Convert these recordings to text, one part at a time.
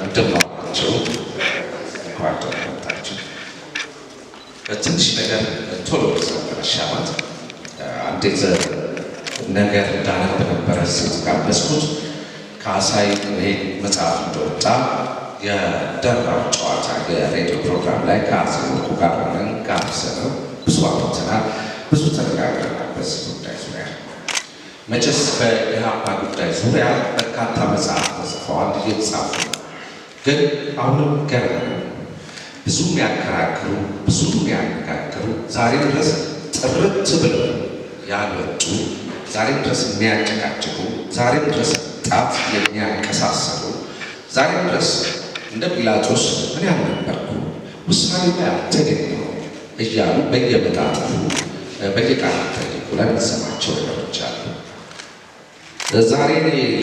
እንደምናቸው ጓደኞቻችን ትንሽ ነገር ቶሎ ሻማት አንዴት ነገር እንዳነብ ነበረ ጋበዝኩት። ከአሳይ ይሄ መጽሐፍ እንደወጣ የደራው ጨዋታ የሬዲዮ ፕሮግራም ላይ ከአስወርቁ ጋር ሆነን ጋብዘነው ብዙ አውርተናል፣ ብዙ ተነጋግረናል በዚህ ጉዳይ ዙሪያ። መቼስ በኢህአፓ ጉዳይ ዙሪያ በርካታ መጽሐፍ ተጽፈዋል፣ እየተጻፉ ነው። ግን አሁንም ገና ብዙ የሚያከራክሩ ብዙ የሚያነጋግሩ ዛሬ ድረስ ጥርት ብለው ያልወጡ ዛሬም ድረስ የሚያጨቃጭቁ ዛሬም ድረስ ጣት የሚያንቀሳሰሉ ዛሬም ድረስ እንደ ጲላጦስ ምን ያልነበርኩ ውሳኔ ላይ አልተገኘው እያሉ በየመጣጥፉ በየቃል ተጠይቁ ላይ የምንሰማቸው ነገሮች አሉ። ዛሬ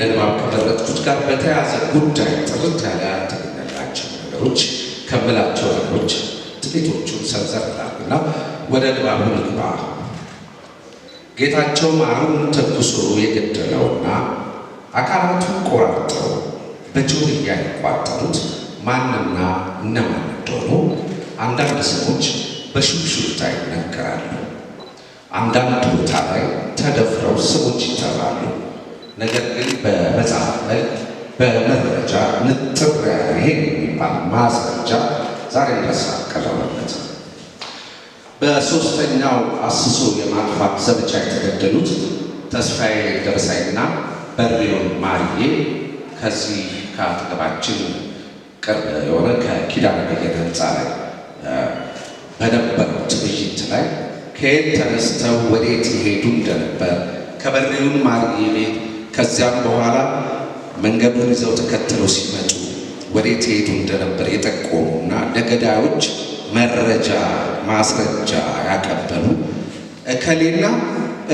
ለንባብ ከመረጥኩት ጋር በተያያዘ ጉዳይ ጥርት ያለ ያልተገኘላቸው ነገሮች ከምላቸው ነገሮች ጥቂቶቹን ሰንዘር ላሉና ወደ ንባቡ ልግባ። ጌታቸው ማሩን ተኩሶ የገደለውና አካላቱን ቆራርጠው በጆንያ የቋጠሩት ማንና እነማን እንደሆኑ አንዳንድ ሰዎች በሹክሹክታ ይነገራሉ። አንዳንድ ቦታ ላይ ተደፍረው ሰዎች ይጠራሉ። ነገር ግን በመጽሐፍ ላይ በመረጃ ንጥር ያለ ይሄ የሚባል ማስረጃ ዛሬ ድረስ አልቀረበለት። በሦስተኛው አስሶ የማጥፋት ዘመቻ የተገደሉት ተስፋዬ ደረሳይና በሪዮን ማርዬ ከዚህ ከአጠገባችን ቅርብ የሆነ ከኪዳነ ምሕረት ሕንፃ ላይ በነበረው ትዕይንት ላይ ከየት ተነስተው ወዴት ይሄዱ እንደነበር ከበሪዮን ማርዬ ቤት ከዚያም በኋላ መንገዱን ይዘው ተከትለው ሲመጡ ወዴት ይሄዱ እንደነበር የጠቆሙና ለገዳዮች መረጃ ማስረጃ ያቀበሉ እከሌና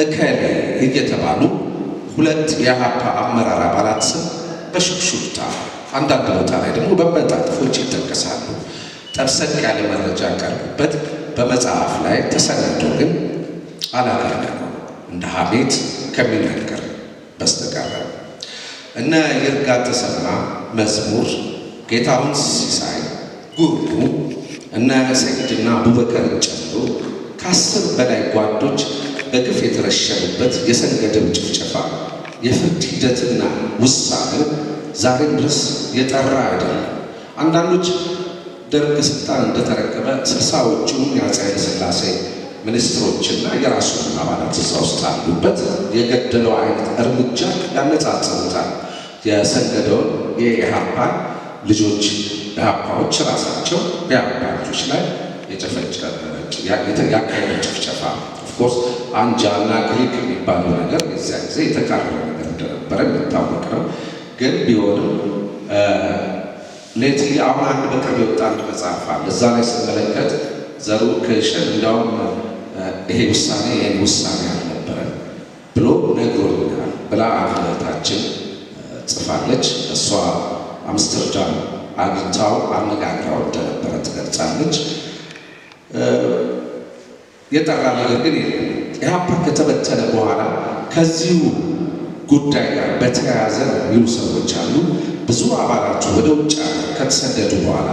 እከሌ እየተባሉ ሁለት የኢህአፓ አመራር አባላት ስም በሹክሹክታ አንዳንድ ቦታ ላይ ደግሞ በመጣጥፎች ይጠቀሳሉ። ጠብሰቅ ያለ መረጃ ቀርቡበት በመጽሐፍ ላይ ተሰነዶ ግን አላገኘነው እንደ ሀሜት ከሚነገር በስተቀር። እነ ይርጋ ተሰማ መዝሙር፣ ጌታሁን ሲሳይ ጉርሙ፣ እነ ሰይድና አቡበከርን ጨምሮ ከ10 በላይ ጓዶች በግፍ የተረሸኑበት የሰንገደም ጭፍጨፋ የፍርድ ሂደትና ውሳኔው ዛሬም ድረስ የጠራ አይደለም። አንዳንዶች ደርግ ስልጣን እንደተረከበ 60ዎቹን የአፄ ኃይለ ሥላሴ ሚኒስትሮችና የራሱን አባላት እዛ ውስጥ አሉበት የገደለው አይነት እርምጃ ያነጻጽሩታል። የሰንገደውን የኢህአፓን ልጆች ኢህአፓዎች ራሳቸው በኢህአፓ ልጆች ላይ ያካሄደው ጭፍጨፋ ኦፍኮርስ አንጃና ግሪክ የሚባለው ነገር የዚያ ጊዜ የተቃረበ ነገር እንደነበረ የሚታወቅ ነው። ግን ቢሆንም ሌት አሁን አንድ በቅርብ የወጣ አንድ መጽሐፍ አለ። እዛ ላይ ስመለከት ዘሩ ከሸን እንዲያውም ይሄ ውሳኔ ይህን ውሳኔ አልነበረም ብሎ ነግሮኛል ብላ አፍለታችን ጽፋለች። እሷ አምስተርዳም አግኝታው አነጋግራው እንደነበረ ትገልጻለች። የጠራ ነገር ግን የለም። ኢህአፓ ከተበተነ በኋላ ከዚሁ ጉዳይ ጋር በተያያዘ የሚሉ ሰዎች አሉ። ብዙ አባላቱ ወደ ውጭ ከተሰደዱ በኋላ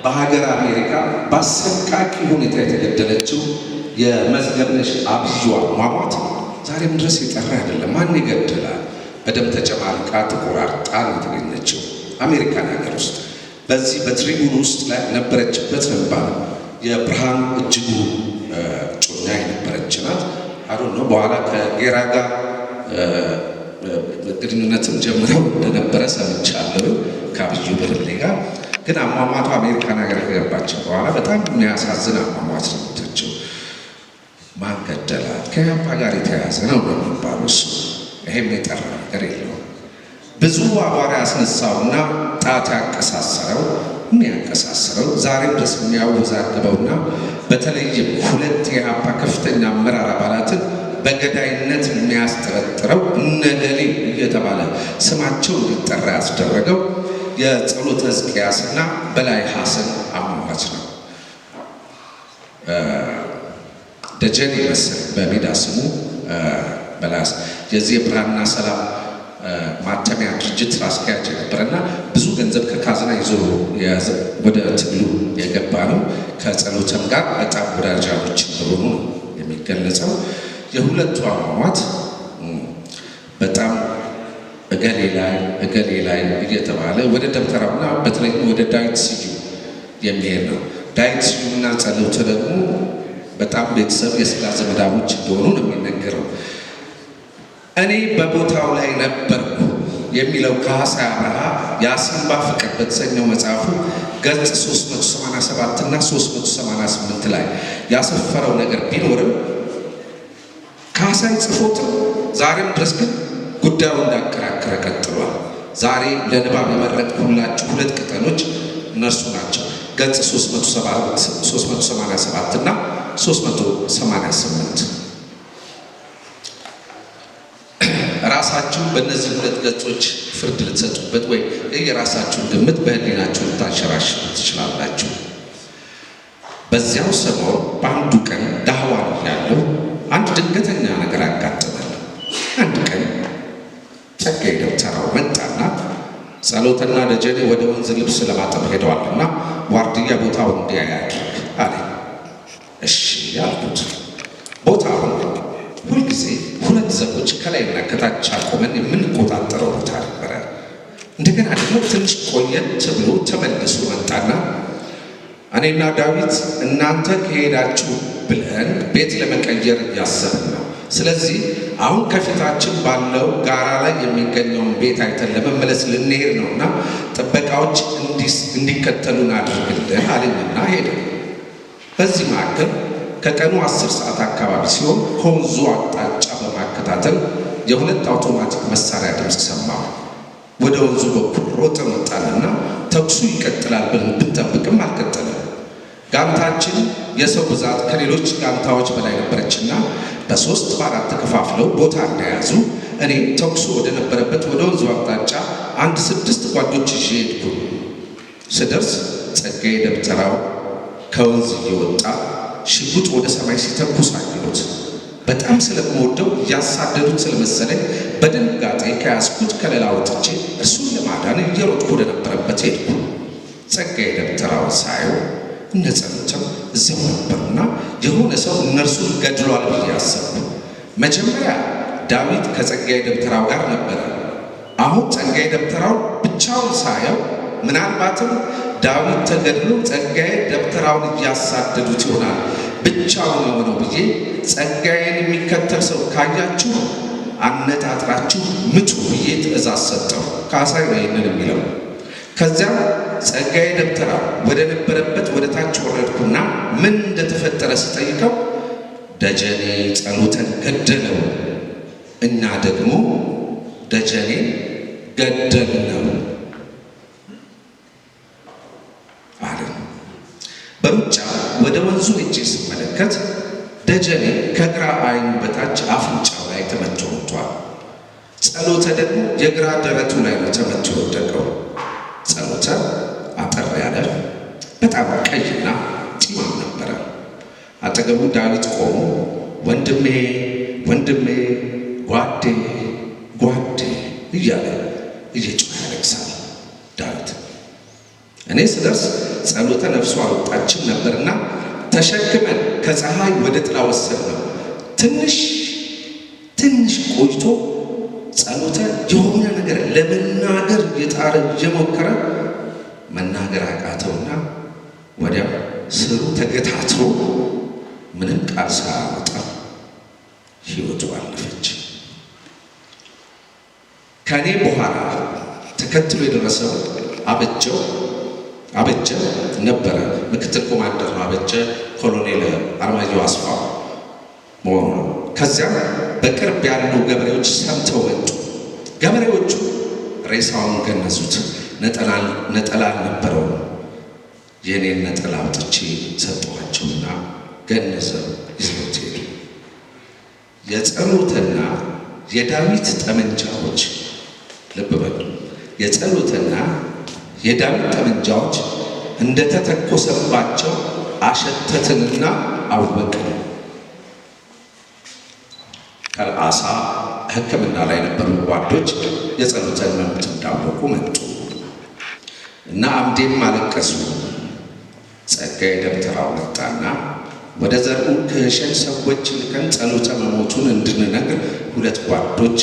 በሀገር አሜሪካ በአሰቃቂ ሁኔታ የተገደለችው የመዝገብነሽ አብዩ አሟሟት ዛሬም ድረስ የጠራ አይደለም። ማን ይገድላል? በደም ተጨማልቃ ተቆራርጣ ነው የተገኘችው አሜሪካን ሀገር ውስጥ። በዚህ በትሪቡን ውስጥ ላይ ነበረችበት ነበር። የብርሃን እጅጉ ጮኛ የነበረች ናት። አሁን ነው በኋላ ከጌራ ጋር ግንኙነትም ጀምረው እንደነበረ ሰምቻለሁ ከአብዩ ብርሌ ጋር። ግን አሟሟቷ አሜሪካን ሀገር ከገባች በኋላ በጣም የሚያሳዝን አሟሟት ነው የሞተችው። ማን ገደላት? ከኢህአፓ ጋር የተያያዘ ነው በሚባለው እሱ ይሄም የጠራ ነገር የለውም። ብዙ አቧራ ያስነሳውና ጣት ያቀሳሰረው የሚያቀሳስረው ዛሬም ድረስ የሚያወዛግበውና በተለይም ሁለት የኢህአፓ ከፍተኛ አመራር አባላትን በገዳይነት የሚያስጠረጥረው እነገሌ እየተባለ ስማቸው እንዲጠራ ያስደረገው የጸሎተ ሕዝቅያስና በላይ ሐሰን አሟሟት ነው። ደጀን ይመስል በሜዳ ስሙ በላስ የዚህ የብርሃንና ሰላም ማተሚያ ድርጅት አስኪያጅ የነበረና ብዙ ገንዘብ ከካዛ ወደ ትግሉ የገባ ነው። ከጸሎተም ጋር በጣም ወዳጃሞች እንደሆኑ ነው የሚገለጸው። የሁለቱ አሟሟት በጣም እገሌ ላይ እየተባለ ወደ ደብተራውና በተለይ ወደ ዳዊት ስዩም የሚሄድ ነው። ዳዊት ስዩምና ጸሎተ ደግሞ በጣም ቤተሰብ የስጋ ዘመዳሞች እንደሆኑ ነው የሚነገረው። እኔ በቦታው ላይ ነበርኩ የሚለው ካህሳይ አብርሃ የአሲምባ ፍቅር በተሰኘው መጽሐፉ ገጽ 387 እና 388 ላይ ያሰፈረው ነገር ቢኖርም ካህሳይ ጽፎትም ዛሬም ድረስ ግን ጉዳዩ እንዳከራከረ ቀጥሏል። ዛሬ ለንባብ የመረጥኩላችሁ 2 ቅጠሎች እነርሱ ናቸው። ገጽ 387 እና 388 ራሳችሁ በእነዚህ 2 ገጾች ፍርድ ልትሰጡበት ወይ የራሳችሁን ግምት በህሊናችሁ ልታንሸራሽሩ ትችላላችሁ። በዚያው ሰሞን በአንዱ ቀን ዳህዋን ያለው አንድ ድንገተኛ ነገር አጋጠመን። አንድ ቀን ጸጋዬ ደብተራው መጣና ጸሎትና ደጀኔ ወደ ወንዝ ልብስ ለማጠብ ሄደዋልና ዋርድያ ቦታውን እንዲያይ አድርግ አለ። እሺ ያልኩት ቦታውን ሁልጊዜ 2 ዘቦች ከላይና ከታች አቆመን የምንቆጣጠረው ቦታ ነበረ። እንደገና ደግሞ ትንሽ ቆየት ብሎ ተመልሶ መጣና እኔና ዳዊት እናንተ ከሄዳችሁ ብለን ቤት ለመቀየር እያሰብን ነው። ስለዚህ አሁን ከፊታችን ባለው ጋራ ላይ የሚገኘውን ቤት አይተን ለመመለስ ልንሄድ ነውና ጥበቃዎች እንዲከተሉን አድርግልን አለኝና ሄደ። በዚህ መካከል ከቀኑ 10 ሰዓት አካባቢ ሲሆን ከወንዙ አቅጣጫ በማከታተል የ2 አውቶማቲክ መሳሪያ ድምፅ ሰማሁ። ወደ ወንዙ በኩል ሮጠን ወጣንና ተኩሱ ይቀጥላል ብለን ብንጠብቅም አልቀጠለም። ጋንታችን የሰው ብዛት ከሌሎች ጋንታዎች በላይ ነበረችና በ3 በ4 ተከፋፍለው ቦታ እንደያዙ እኔ ተኩሱ ወደ ነበረበት ወደ ወንዙ አቅጣጫ 6 ጓዶች ይዤ ሄድኩ። ስደርስ ጸጋዬ ደብተራው ከወንዝ እየወጣ ሽጉጥ ወደ ሰማይ ሲተኩስ አየሁት። በጣም ስለምወደው እያሳደዱት ስለመሰለኝ በድንጋጤ ከያዝኩት ከለላ ወጥቼ እርሱን ለማዳን እየሮጥኩ ወደ ነበረበት ሄድኩ። ጸጋዬ ደብተራውን ሳየው እነ ጸሎተም እዚያው ነበሩና የሆነ ሰው እነርሱን ገድሏል ብዬ አሰብኩ። መጀመሪያ ዳዊት ከጸጋዬ ደብተራው ጋር ነበረ። አሁን ጸጋዬ ደብተራው ብቻውን ሳየው ምናልባትም ዳዊት ተገድሎ ጸጋዬ ደብተራውን እያሳደዱት ይሆናል ብቻውን የሆነው ብዬ ጸጋዬን የሚከተል ሰው ካያችሁ አነጣጥራችሁ ምቱ ብዬ ትእዛዝ ሰጠው። ካህሳይ ነው ይህንን የሚለው። ከዚያም ጸጋዬ ደብተራው ወደ ነበረበት ወደ ታች ወረድኩና ምን እንደተፈጠረ ስጠይቀው ደጀኔ ጸሎተን ገደለው እና ደግሞ ደጀኔን ገደልነው አለ። በሩጫ ወደ ወንዙ ሄጄ ስመለከት ደጀኔ ከግራ ዓይኑ በታች አፍንጫው ላይ ተመቶ ሞቷል። ጸሎተ ደግሞ የግራ ደረቱ ላይ ነው ተመቶ የወደቀው። ጸሎተ አጠር ያለ በጣም ቀይና ጢማም ነበረ። አጠገቡ ዳዊት ቆሞ ወንድሜ ወንድሜ፣ ጓዴ ጓዴ እያለ እየጮኸ ያለቅሳል ዳዊት። እኔ ስደርስ ጸሎተ ነፍሱ አልወጣችም ነበርና ተሸክመን ከፀሐይ ወደ ጥላ ወሰድነው። ትንሽ ቆይቶ ጸሎተ የሆነ ነገር ለመናገር እየጣረ እየሞከረ መናገር አቃተውና ወዲያው ስሩ ተገታትሮ ምንም ቃል ሳያወጣ ሕይወቱ አለፈች። ከኔ በኋላ ተከትሎ የደረሰው አበጀ ነበረ። ምክትል ኮማንደር ነው አበጀ። ኮሎኔል አርማየሁ አስፋው መሆኑ ነው። ከዚያም በቅርብ ያሉ ገበሬዎች ሰምተው መጡ። ገበሬዎቹ ሬሳውን ገነዙት። ነጠላ አልነበረውም። የኔን ነጠላ አውጥቼ ሰጠኋቸውና ገነዘው ይዘውት ሄዱ። የጸሎትና የዳዊት ጠመንጃዎች ልብ በሉ፣ የጸሎትና የዳዊት ጠመንጃዎች እንደተተኮሰባቸው አሸተትንና አወቅን። ከአሳ ሕክምና ላይ የነበሩ ጓዶች የጸሎተን መሞት እንዳወቁ መጡ። እና አምዴም አለቀሱ። ጸጋዬ ደብተራው መጣና ወደ ዘርኡ ክህሸን ሰዎች ልከን ጸሎተ መሞቱን እንድንነግር 2 ጓዶች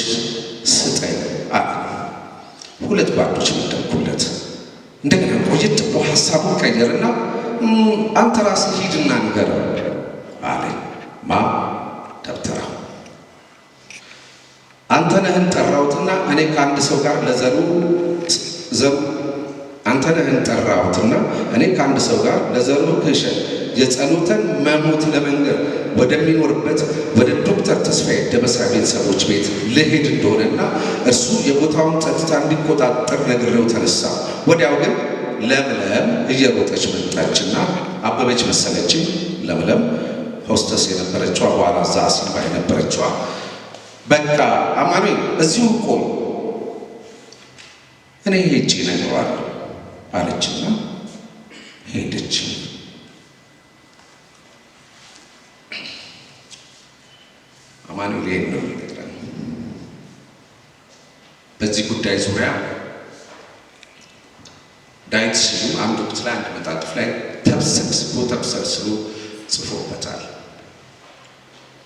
ስጠኝ አለ። 2 ጓዶች መደብኩለት። እንደገና ቆየት ብሎ ሐሳቡን ቀየርና አንተ ራስህ ሂድና ንገረው አለኝ። ማ ደብተራው አንተ ነህን ጠራሁትና እኔ ከአንድ ሰው ጋር ለዘሩ ክህሸን የጸሎተን መሞት ለመንገር ወደሚኖርበት ወደ ዶክተር ተስፋዬ ደበሳ ቤተሰቦች ቤት ልሄድ እንደሆነና እርሱ የቦታውን ጸጥታ እንዲቆጣጠር ነግሬው ተነሳ። ወዲያው ግን ለምለም እየሮጠች መጣችና አበበች መሰለችኝ። ለምለም ሆስተስ የነበረችዋ በኋላ እዛ ሲልባ የነበረችዋ በቃ አማኑኤል እዚሁ ቆይ እኔ ሄጄ እነግረዋለሁ አለችና ሄደች። አማኑኤል ነው የሚነግረን። በዚህ ጉዳይ ዙሪያ ዳዊት ስዩም አንድ ወቅት ላይ አንድ መጣጥፍ ላይ ተብሰልስሎ ጽፎበታል።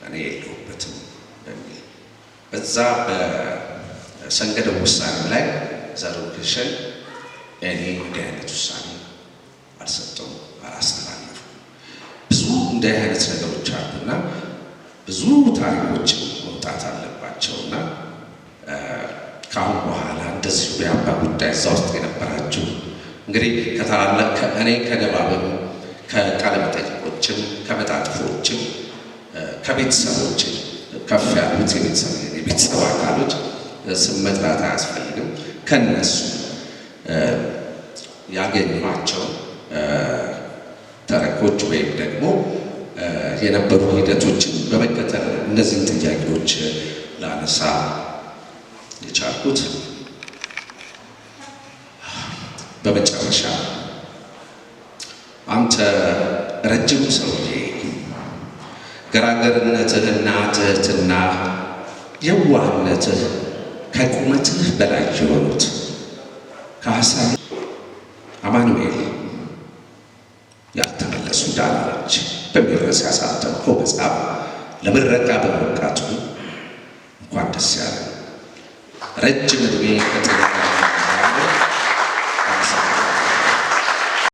እኔ የለሁበትም በሚል በዛ በሰንገደ ውሳኔ ላይ ዘሩ ክህሸን እኔ እንዲህ አይነት ውሳኔ አልሰጠውም፣ አላስተላለፍኩም። ብዙ እንዲህ አይነት ነገሮች አሉና ብዙ ታሪኮች መውጣት አለባቸውና ከአሁን በኋላ እንደዚሁ የአባ ጉዳይ እዛ ውስጥ የነበራችሁ እንግዲህ ከታላላቅ እኔ ከንባብም ከቃለ መጠይቆችም ከመጣጥፎችም ከቤተሰቦች ከፍ ያሉት የቤተሰብ አካሎች ስም መጥራት አያስፈልግም። ከነሱ ያገኟቸው ተረኮች ወይም ደግሞ የነበሩ ሂደቶችን በመከተል እነዚህን ጥያቄዎች ላነሳ የቻልኩት። በመጨረሻ አንተ ረጅም ሰውዬ ገራገርነትህና ትህትና የዋህነትህ ከቁመትህ በላይ የሆኑት ከሐሳብ አማኑኤል ያልተመለሱ ዳናዎች በሚል ርዕስ ያሳተምከው መጽሐፍ ለምረቃ በመብቃቱ እንኳን ደስ ያለ። ረጅም ዕድሜ